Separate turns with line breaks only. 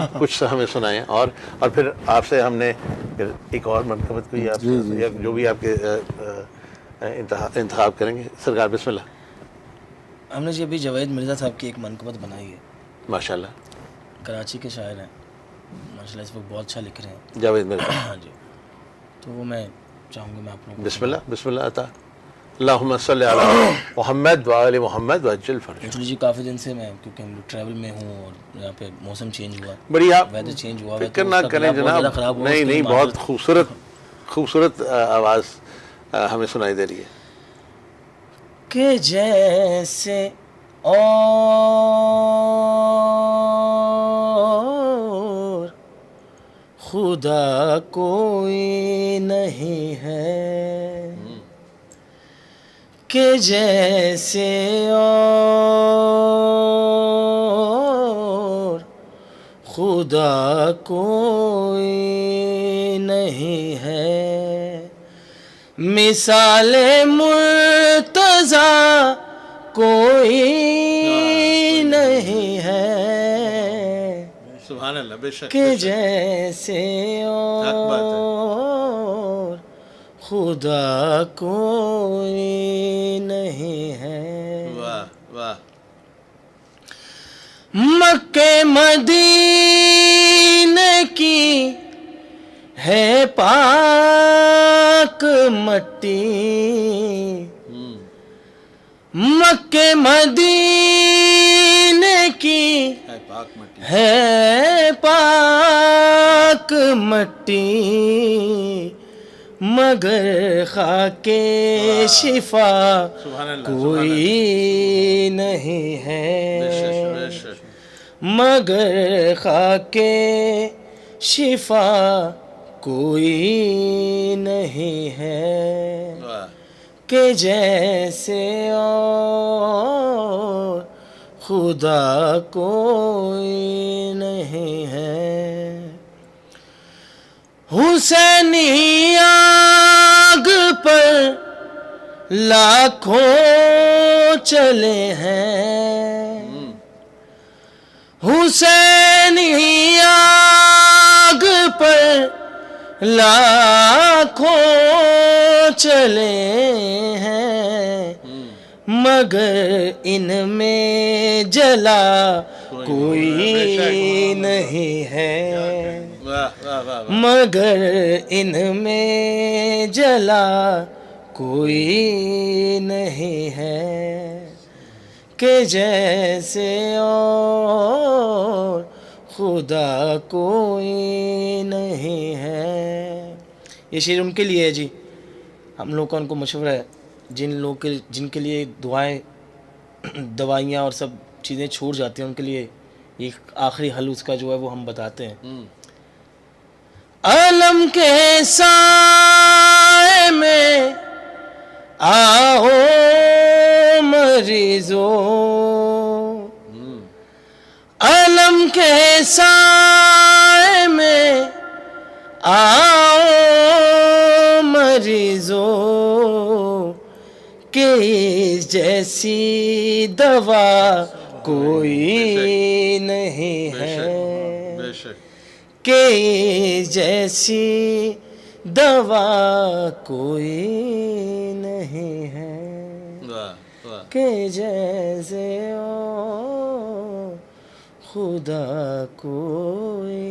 اب کچھ ہمیں سنائیں اور پھر آپ سے ہم نے پھر ایک اور منقبت کوئی آپ یا جو بھی آپ کے انتخاب کریں گے. سرکار بسم اللہ.
ہم نے جی ابھی جاوید مرزا صاحب کی ایک منقبت بنائی ہے.
ماشاء اللہ.
کراچی کے شاعر ہیں ماشاء اللہ, اس وقت بہت اچھا لکھ رہے ہیں.
جاوید مرزا.
ہاں جی, تو وہ میں چاہوں گا میں آپ لوگوں کو.
بسم اللہ بسم اللہ. عطا اللہم صلی علی محمد وآل محمد وعجل فرج.
ایکچولی جی کافی دن سے میں, کیونکہ ہم ٹریول میں ہوں اور یہاں پہ موسم چینج ہوا,
بڑھیا,
ویدر چینج ہوا,
فکر نہ کریں جناب. نہیں بہت خوبصورت آواز ہمیں سنائی دے رہی ہے.
کہ جیسے اور خدا کوئی نہیں ہے, کہ جیسے اور خدا کوئی نہیں ہے, مثال مرتضیٰ کوئی نہیں ہے,
سبحان اللہ. بے شک
کہ جیسے اور خدا کوئی نہیں ہے.
واہ واہ.
مکہ مدینے کی ہے پاک مٹی, مکہ مدینے کی ہے پاک مٹی, مگر خاک شفا کوئی نہیں ہے, مگر خاک شفا کوئی نہیں ہے, کہ جیسے اور خدا کوئی نہیں ہے. حسینی آگ پر لاکھوں چلے ہیں, حسینی آگ پر لاکھوں چلے ہیں, مگر ان میں جلا کوئی نہیں ہے, مگر ان میں جلا کوئی نہیں ہے, کہ جیسے اور خدا کوئی نہیں ہے. یہ شعر ان کے لیے ہے جی, ہم لوگ کا ان کو مشورہ ہے جن کے لیے دعائیں دوائیاں اور سب چیزیں چھوٹ جاتی ہیں, ان کے لیے ایک آخری حل اس کا جو ہے وہ ہم بتاتے ہیں. علم کے سائے میں آؤ مریضو, علم کے سائے میں آؤ مریضو, کہ اس جیسی دوا کوئی نہیں ہے, کہ اس جیسی دوا کوئی نہیں ہے, کہ جیسے اور خدا کوئی